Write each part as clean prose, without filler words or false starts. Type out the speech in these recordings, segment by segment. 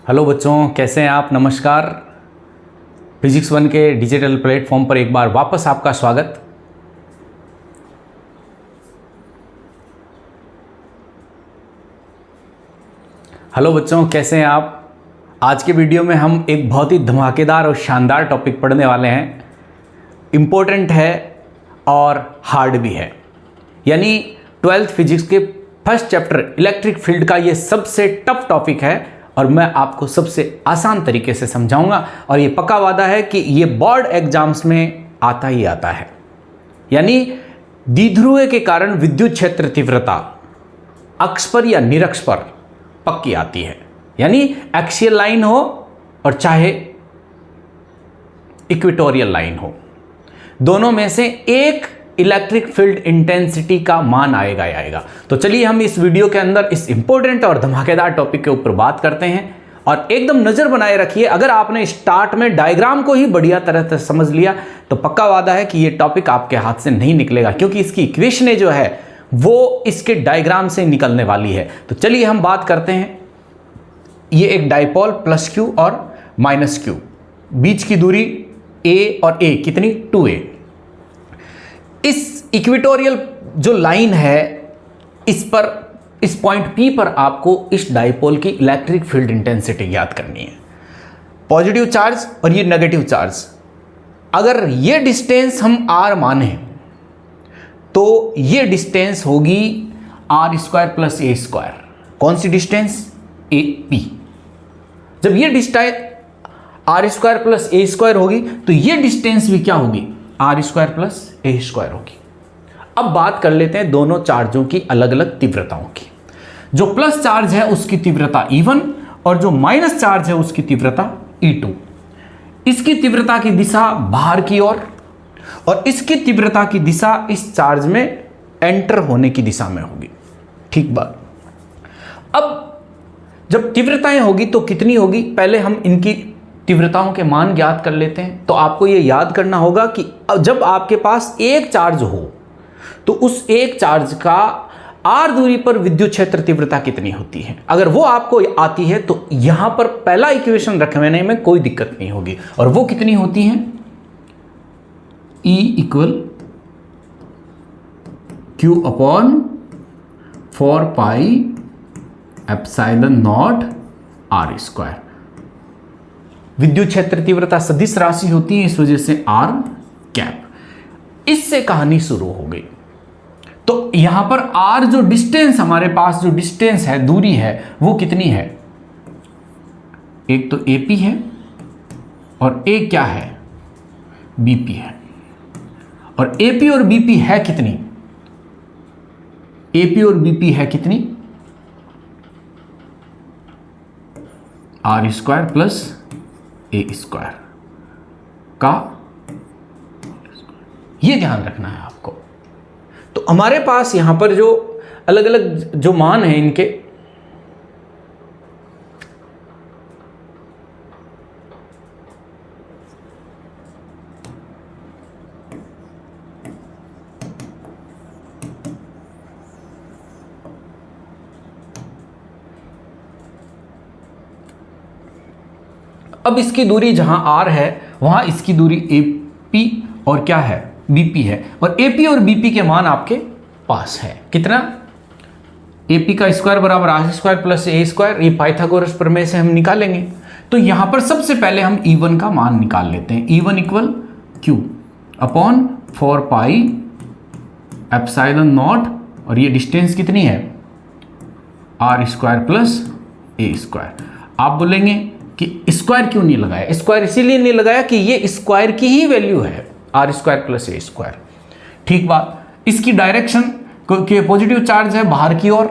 Hello बच्चों, कैसे हैं आप। नमस्कार। फिजिक्स 1 के डिजिटल प्लेटफॉर्म पर एक बार वापस आपका स्वागत। हेलो बच्चों, कैसे हैं आप। आज के वीडियो में हम एक बहुत ही धमाकेदार और शानदार टॉपिक पढ़ने वाले हैं। इम्पोर्टेंट है और हार्ड भी है, यानी 12th फिजिक्स के फर्स्ट चैप्टर इलेक्ट्रिक फील्ड का ये सबसे टफ टॉपिक है और मैं आपको सबसे आसान तरीके से समझाऊंगा। और ये पक्का वादा है कि ये बोर्ड एग्जाम्स में आता ही आता है। यानी द्विध्रुव के कारण विद्युत क्षेत्र तीव्रता अक्ष पर या निरक्ष पर पक्की आती है, यानी एक्सियल लाइन हो और चाहे इक्वेटोरियल लाइन हो, दोनों में से एक इलेक्ट्रिक फील्ड इंटेंसिटी का मान आएगा ही आएगा। तो चलिए हम इस वीडियो के अंदर इस इंपॉर्टेंट और धमाकेदार टॉपिक के ऊपर बात करते हैं। और एकदम नजर बनाए रखिए, अगर आपने स्टार्ट में डायग्राम को ही बढ़िया तरह से समझ लिया तो पक्का वादा है कि ये टॉपिक आपके हाथ से नहीं निकलेगा, क्योंकि इसकी इक्वेशनें जो है वो इसके डायग्राम से निकलने वाली है। तो चलिए हम बात करते हैं। ये एक डाइपोल प्लस क्यू और माइनस क्यू, बीच की दूरी ए और ए कितनी 2a। इस इक्वेटोरियल जो लाइन है, इस पर, इस पॉइंट P पर आपको इस डाइपोल की इलेक्ट्रिक फील्ड इंटेंसिटी ज्ञात करनी है। पॉजिटिव चार्ज और ये नेगेटिव चार्ज, अगर ये डिस्टेंस हम r माने तो ये डिस्टेंस होगी r² प्लस a स्क्वायर। कौन सी डिस्टेंस? AP। जब ये distance r² plus a square होगी तो ये डिस्टेंस भी क्या होगी? r² प्लस a स्क्वायर होगी। अब बात कर लेते हैं दोनों चार्जों की अलग अलग तीव्रताओं की। जो प्लस चार्ज है उसकी तीव्रता E1 और जो माइनस चार्ज है उसकी तीव्रता E2। इसकी तीव्रता की दिशा बाहर की ओर और इसकी तीव्रता की दिशा इस चार्ज में एंटर होने की दिशा में होगी। ठीक बात। अब जब तीव्रताएं होगी तो कितनी होगी, पहले हम इनकी तीव्रताओं के मान ज्ञात कर लेते हैं। तो आपको यह याद करना होगा कि जब आपके पास एक चार्ज हो तो उस एक चार्ज का r दूरी पर विद्युत क्षेत्र तीव्रता कितनी होती है। अगर वो आपको आती है तो यहां पर पहला इक्वेशन रखने में कोई दिक्कत नहीं होगी। और वो कितनी होती है? E equal Q upon 4 pi epsilon not r square. विद्युत क्षेत्र तीव्रता सदिश राशि होती है, इस वजह से r कैप। इससे कहानी शुरू हो गई। तो यहां पर r जो डिस्टेंस, हमारे पास जो डिस्टेंस है, दूरी है, वो कितनी है? एक तो AP है और एक क्या है? BP है। और AP और BP है कितनी? AP और BP है कितनी? r² प्लस a स्क्वायर का, ये ध्यान रखना है आपको। तो हमारे पास यहां पर जो अलग अलग जो मान है इनके, अब इसकी दूरी जहां r है वहां इसकी दूरी AP और क्या है? BP है। और AP और BP के मान आपके पास है कितना? AP का स्क्वायर बराबर r² प्लस a स्क्वायर। ये पाइथागोरस प्रमेय से हम निकालेंगे। तो यहां पर सबसे पहले हम E1 का मान निकाल लेते हैं। E1 equal Q upon 4 pi epsilon not, और ये डिस्टेंस कितनी है? r² plus a square. आप बोलेंगे कि स्क्वायर क्यों नहीं लगाया? स्क्वायर इसीलिए नहीं लगाया कि ये स्क्वायर की ही वैल्यू है, r² प्लस a स्क्वायर। ठीक बात। इसकी डायरेक्शन के पॉजिटिव चार्ज है बाहर की ओर।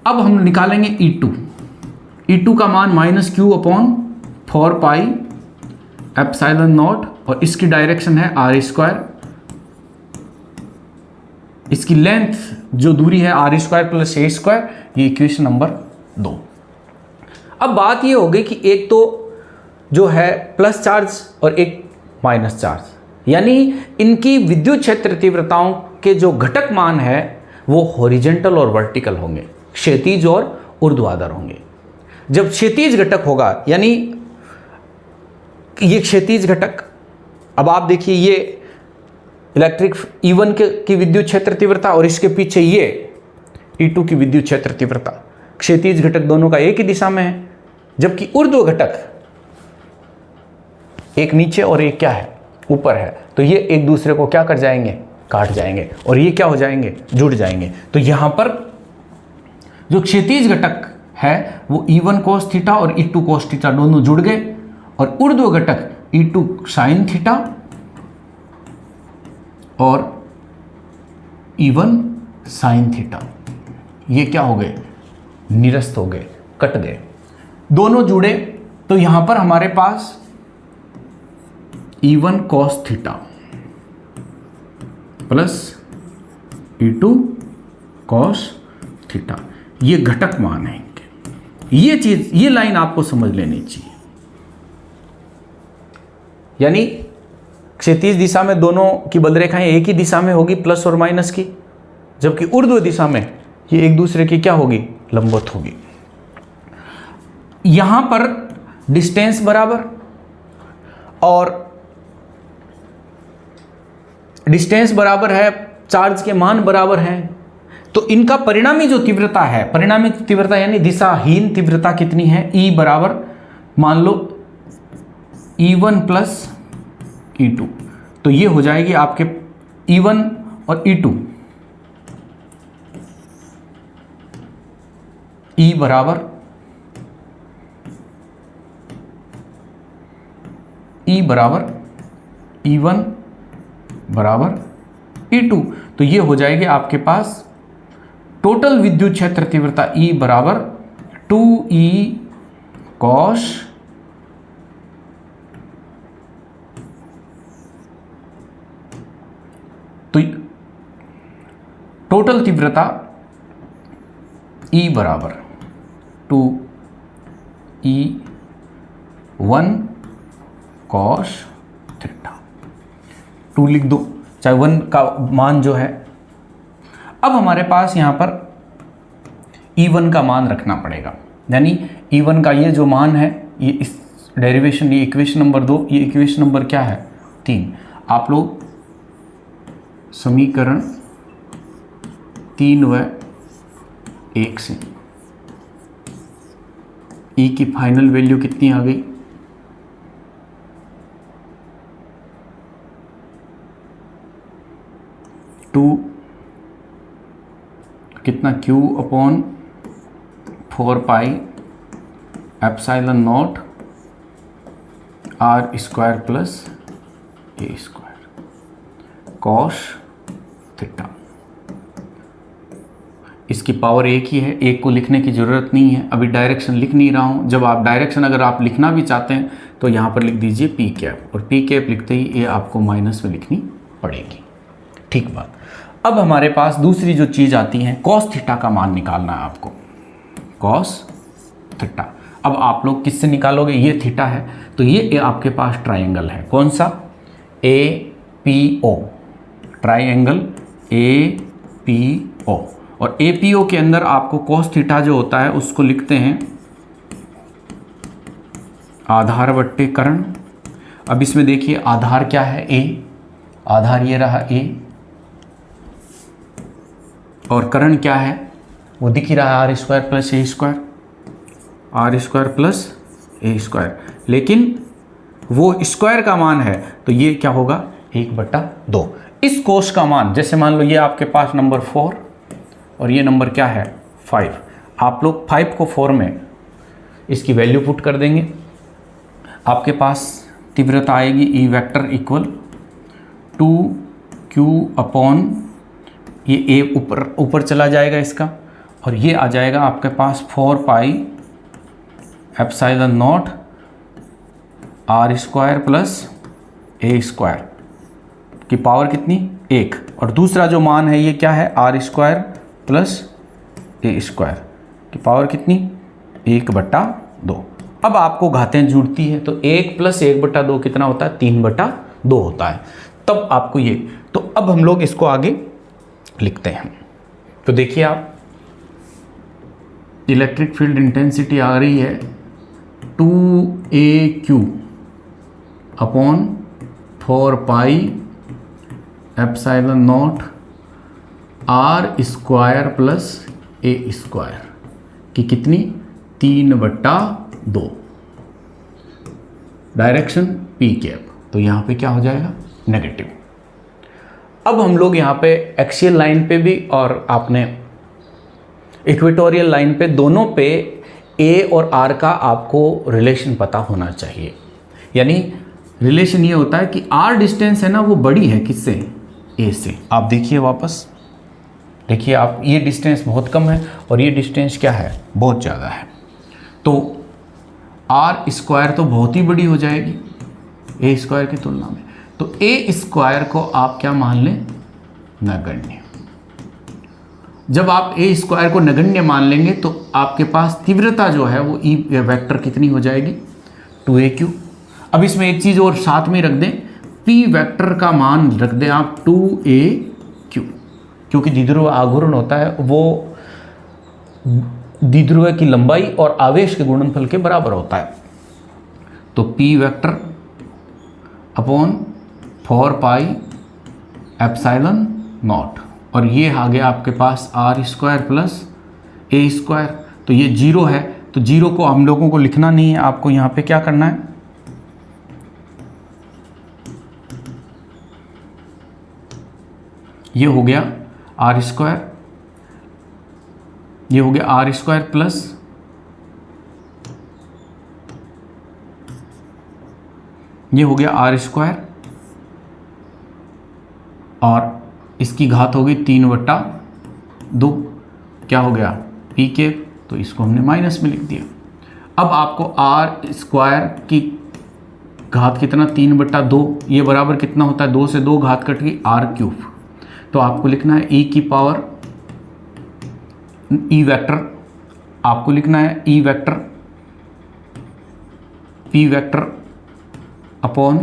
अब हम निकालेंगे E2। E2 का मान minus Q upon 4 pi epsilon not, और इसकी डायरेक्शन है r²। इसकी लेंथ जो दूरी है r² प्लस a स्क्वायर। ये इक्वेशन नंबर 2। अब बात ये हो गई कि एक तो जो है प्लस चार्ज और एक माइनस चार्ज, यानी इनकी विद्युत क्षेत्र तीव्रताओं के जो घटक मान है वो हॉरिजॉन्टल और वर्टिकल होंगे, क्षैतिज और ऊर्ध्वाधर होंगे। जब क्षैतिज घटक होगा, यानी ये क्षैतिज घटक, अब आप देखिए ये इलेक्ट्रिक E1 की विद्युत क्षेत्र तीव्रता और इसके पीछे ये E2 की विद्युत क्षेत्र तीव्रता, क्षैतिज घटक दोनों का एक ही दिशा में है, जबकि ऊर्ध्व घटक एक नीचे और एक क्या है, ऊपर है। तो ये एक दूसरे को क्या कर जाएंगे, काट जाएंगे, और ये क्या हो जाएंगे, जुड़ जाएंगे। तो यहां पर जो क्षैतिज घटक है वो E1 cos थीटा और E2 cos थीटा दोनों जुड़ गए, और ऊर्ध्व घटक E2 sin थीटा और E1 sin थीटा, ये क्या हो गए, निरस्त हो गए, कट गए, दोनों जुड़े। तो यहां पर हमारे पास E1 cos theta plus E2 cos theta, ये घटक मान है इनके। ये चीज, ये लाइन आपको समझ लेनी चाहिए। यानी क्षैतिज दिशा में दोनों की बलरेखाएं एक ही दिशा में होगी, प्लस और माइनस की, जबकि ऊर्ध्व दिशा में ये एक दूसरे की क्या होगी, लंबवत होगी। यहां पर डिस्टेंस बराबर और डिस्टेंस बराबर है, चार्ज के मान बराबर हैं, तो इनका परिणामी जो तीव्रता है, परिणामी तीव्रता यानी दिशाहीन तीव्रता कितनी है, E बराबर मान लो E1 प्लस E2, तो ये हो जाएगी आपके E1 और E2, E बराबर E1 बराबर E2, तो ये हो जाएगी आपके पास टोटल विद्युत क्षेत्र तीव्रता E बराबर 2E cos तो टोटल तीव्रता E बराबर 2E1 cos थीटा, 2 लिख दो, चाहे 1 का मान जो है। अब हमारे पास यहाँ पर E1 का मान रखना पड़ेगा, यानी E1 का ये जो मान है, ये इस डेरिवेशन, ये इक्वेशन नंबर 2, ये इक्वेशन नंबर क्या है, 3। आप लोग समीकरण 3 व 1 से E की फाइनल वैल्यू कितनी आ गई, 2 कितना Q upon 4 pi epsilon not R square plus A square cos theta. इसकी पावर एक ही है, एक को लिखने की ज़रूरत नहीं है, अभी डायरेक्शन लिख नहीं रहा हूँ। जब आप डायरेक्शन अगर आप लिखना भी चाहते हैं तो यहाँ पर लिख दीजिए पी कैप, और पी कैप लिखते ही ये आपको माइनस में लिखनी पड़ेगी। ठीक बात। अब हमारे पास दूसरी जो चीज़ आती है, कॉस थीटा का मान निकालना है आपको, कॉस थीटा। अब आप लोग किससे निकालोगे, ये थीटा है तो ये आपके पास ट्राइंगल है, कौन सा, APO, ट्राइंगल APO, और APO के अंदर आपको कॉस थीटा जो होता है उसको लिखते हैं आधार बट्टे कर्ण। अब इसमें देखिए आधार क्या है, A, आधार ये रहा A, और कर्ण क्या है वो दिख ही रहा है, R square plus A square, R square plus A square, लेकिन वो स्क्वायर का मान है तो ये क्या होगा 1/2। इस कोश का मान, जैसे मान लो ये आपके पास नंबर 4 और ये नंबर क्या है 5, आप लोग 5 को 4 में इसकी वैल्यू पुट कर देंगे, आपके पास तीव्रता आएगी E vector equal 2Q upon ये A ऊपर चला जाएगा इसका, और ये आ जाएगा आपके पास 4 pi epsilon not R square plus A square की पावर कितनी 1, और दूसरा जो मान है ये क्या है R square plus A square की पावर कितनी 1/2। अब आपको घातें जुड़ती है तो 1 + 1/2 कितना होता है 3/2 होता है, तब आपको ये, तो अब हम लोग इसको आगे लिखते हैं। तो देखिए आप इलेक्ट्रिक फील्ड इंटेंसिटी आ रही है 2AQ upon 4 pi epsilon not R square plus A square की कितनी 3/2, डायरेक्शन P कैप, तो यहाँ पे क्या हो जाएगा नेगेटिव। अब हम लोग यहाँ पे एक्सियल लाइन पे भी और आपने इक्वेटोरियल लाइन पे दोनों पे A और R का आपको रिलेशन पता होना चाहिए। यानी रिलेशन ये होता है कि R डिस्टेंस है ना वो बड़ी है किससे, A से। आप देखिए वापस देखिए आप, ये डिस्टेंस बहुत कम है और ये डिस्टेंस क्या है बहुत ज़्यादा है, तो R स्क्वायर तो बहुत ही बड़ी हो जाएगी A स्क्वायर की तुलना में। तो A स्क्वायर को आप क्या मान लें नगण्य। जब आप A स्क्वायर को नगण्य मान लेंगे तो आपके पास तीव्रता जो है वो E वेक्टर कितनी हो जाएगी 2AQ। अब इसमें एक चीज़ और साथ में रख दें, P वेक्टर का मान रख दें आप 2AQ, क्योंकि द्विध्रुव आघूर्ण होता है वो द्विध्रुव की लंबाई और आवेश के गुणनफल के बराबर होता है। तो P vector upon 4 pi epsilon not, और ये आ गया आपके पास R square plus A square. तो ये 0 है, तो 0 को हम लोगों को लिखना नहीं है, आपको यहाँ पे क्या करना है ये हो गया R स्क्वायर, ये हो गया R स्क्वायर प्लस ये हो गया R स्क्वायर और इसकी घात हो गई 3/2, क्या हो गया P के, तो इसको हमने माइनस में लिख दिया। अब आपको R स्क्वायर की घात कितना 3/2, ये बराबर कितना होता है 2 से 2 घात कट गई R³, तो आपको लिखना है E की पावर E वेक्टर, आपको लिखना है E vector P vector upon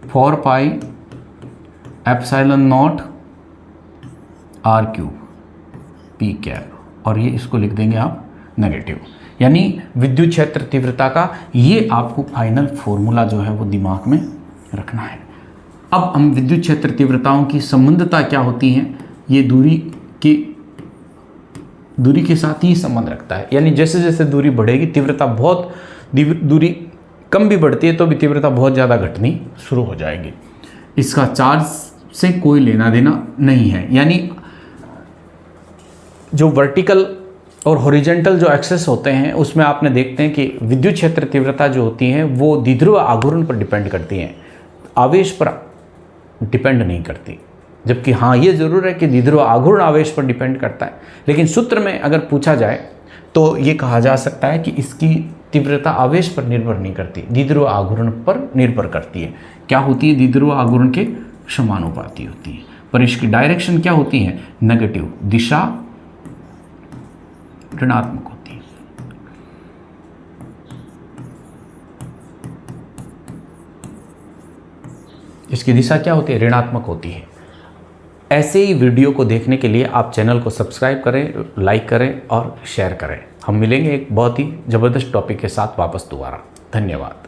4 pi epsilon not R³ P cap, और ये इसको लिख देंगे आप नेगेटिव। यानी विद्युत क्षेत्र तीव्रता का ये आपको फाइनल फॉर्मूला जो है वो दिमाग में रखना है। अब हम विद्युत क्षेत्र तीव्रताओं की संबंधता क्या होती हैं, ये दूरी के साथ ही संबंध रखता है। यानी जैसे जैसे दूरी बढ़ेगी तीव्रता बहुत, दूरी कम भी बढ़ती है तो भी तीव्रता बहुत ज़्यादा घटनी शुरू हो जाएगी। इसका चार्ज से कोई लेना देना नहीं है। यानी जो वर्टिकल और हॉरिजॉन्टल जो एक्सेस होते हैं उसमें आपने देखते हैं कि विद्युत क्षेत्र तीव्रता जो होती है वो द्विध्रुव आघूर्ण पर डिपेंड करती हैं, आवेश पर डिपेंड नहीं करती। जबकि हाँ ये ज़रूर है कि द्विध्रुव आघूर्ण आवेश पर डिपेंड करता है, लेकिन सूत्र में अगर पूछा जाए तो ये कहा जा सकता है कि इसकी तीव्रता आवेश पर निर्भर नहीं करती, द्विध्रुव आघूर्ण पर निर्भर करती है। क्या होती है द्विध्रुव आघूर्ण के समानुपाती होती है, पर इसकी डायरेक्शन क्या होती है नेगेटिव, दिशा ऋणात्मक होती है। इसकी दिशा क्या होती है ऋणात्मक होती है। ऐसे ही वीडियो को देखने के लिए आप चैनल को सब्सक्राइब करें, लाइक करें और शेयर करें। हम मिलेंगे एक बहुत ही ज़बरदस्त टॉपिक के साथ वापस दोबारा। धन्यवाद।